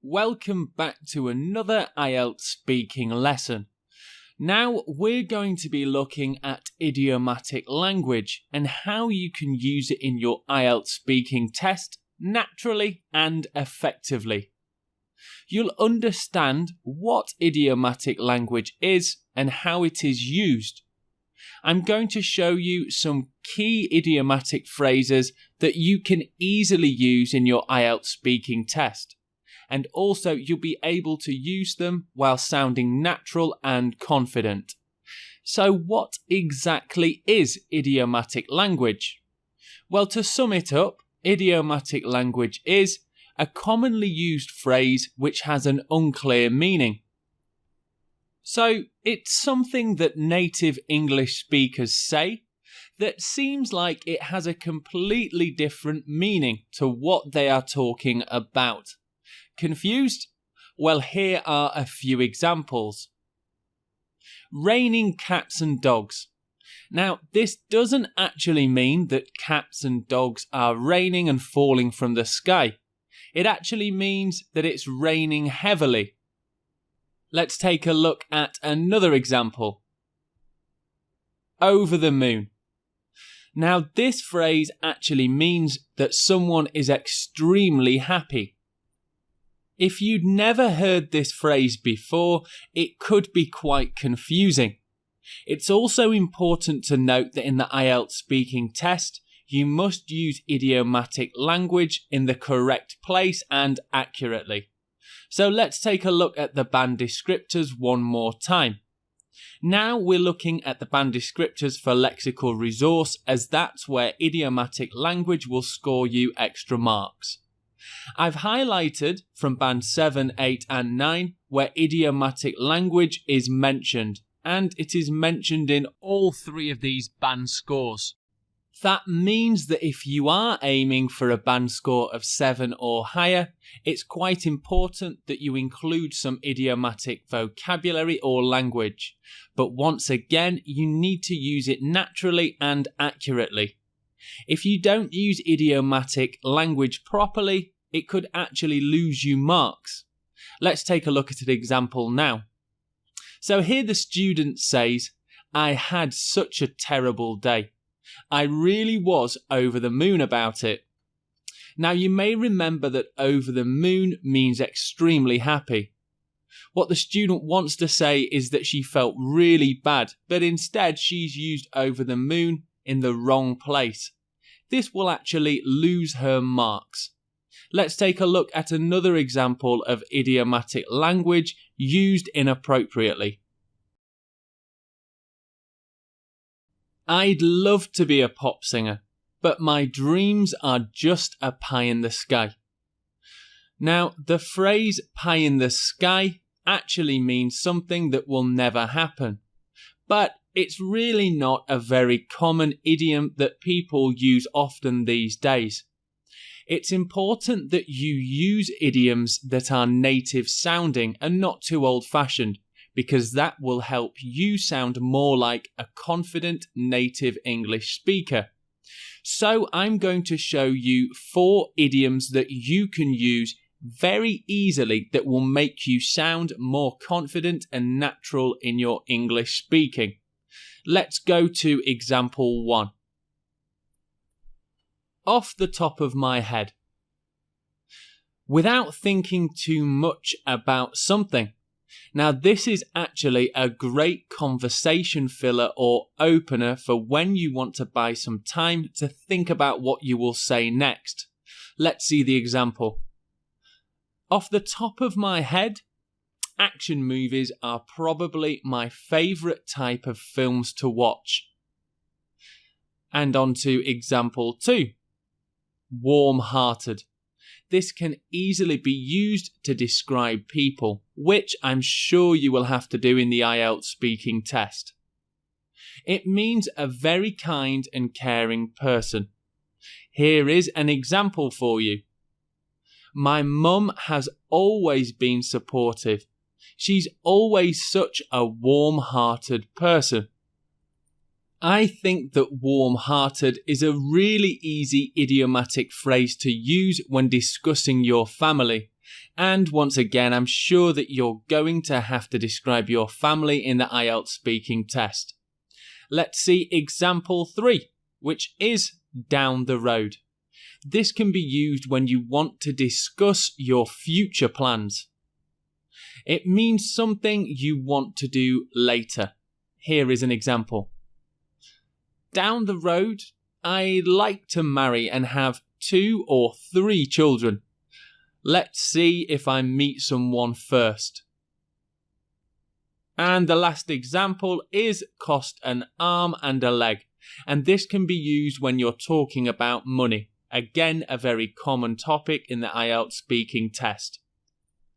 welcome back to another IELTS speaking lesson. Now we're going to be looking at idiomatic language and how you can use it in your IELTS speaking test naturally and effectively. You'll understand what idiomatic language is and how it is used. I'm going to show you some key idiomatic phrases that you can easily use in your IELTS speaking test. And also you'll be able to use them while sounding natural and confident. So what exactly is idiomatic language? Well, to sum it up, idiomatic language is a commonly used phrase which has an unclear meaning. So it's something that native English speakers say that seems like it has a completely different meaning to what they are talking about. Confused? Well, here are a few examples. Raining cats and dogs. Now, this doesn't actually mean that cats and dogs are raining and falling from the sky. It actually means that it's raining heavily. Let's take a look at another example. Over the moon. Now, this phrase actually means that someone is extremely happy. If you'd never heard this phrase before, it could be quite confusing. It's also important to note that in the IELTS speaking test, you must use idiomatic language in the correct place and accurately. So let's take a look at the band descriptors one more time. Now we're looking at the band descriptors for lexical resource, as that's where idiomatic language will score you extra marks. I've highlighted from band 7, 8 and 9 where idiomatic language is mentioned, and it is mentioned in all three of these band scores. That means that if you are aiming for a band score of 7 or higher, it's quite important that you include some idiomatic vocabulary or language. But once again, you need to use it naturally and accurately. If you don't use idiomatic language properly, it could actually lose you marks. Let's take a look at an example now. So here the student says, "I had such a terrible day. I really was over the moon about it." Now you may remember that over the moon means extremely happy. What the student wants to say is that she felt really bad, but instead she's used over the moon in the wrong place. This will actually lose her marks. Let's take a look at another example of idiomatic language used inappropriately. I'd love to be a pop singer, but my dreams are just a pie in the sky. Now, the phrase pie in the sky actually means something that will never happen, but it's really not a very common idiom that people use often these days. It's important that you use idioms that are native sounding and not too old-fashioned, because that will help you sound more like a confident native English speaker. So I'm going to show you 4 idioms that you can use very easily that will make you sound more confident and natural in your English speaking. Let's go to example 1. Off the top of my head. Without thinking too much about something. Now this is actually a great conversation filler or opener for when you want to buy some time to think about what you will say next. Let's see the example. Off the top of my head, action movies are probably my favourite type of films to watch. And on to example 2. Warm-hearted. This can easily be used to describe people, which I'm sure you will have to do in the IELTS speaking test. It means a very kind and caring person. Here is an example for you. My mum has always been supportive. She's always such a warm-hearted person. I think that warm-hearted is a really easy idiomatic phrase to use when discussing your family, And once again, I'm sure that you're going to have to describe your family in the IELTS speaking test. Let's see example 3, which is down the road. This can be used when you want to discuss your future plans. It means something you want to do later. Here is an example. Down the road, I'd like to marry and have 2 or 3 children. Let's see if I meet someone first. And the last example is cost an arm and a leg. And this can be used when you're talking about money. Again, a very common topic in the IELTS speaking test.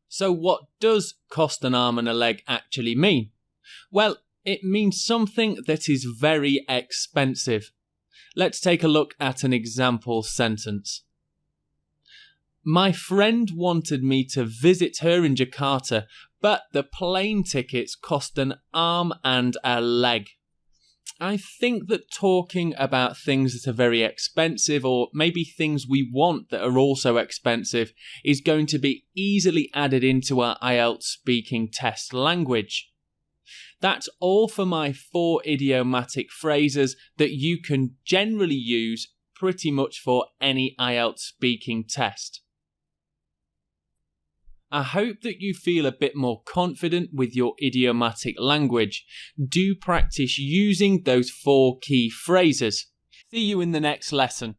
So what does cost an arm and a leg actually mean? Well, it means something that is very expensive. Let's take a look at an example sentence. My friend wanted me to visit her in Jakarta, but the plane tickets cost an arm and a leg. I think that talking about things that are very expensive, or maybe things we want that are also expensive, is going to be easily added into our IELTS speaking test language. That's all for my 4 idiomatic phrases that you can generally use pretty much for any IELTS speaking test. I hope that you feel a bit more confident with your idiomatic language. Do practice using those 4 key phrases. See you in the next lesson.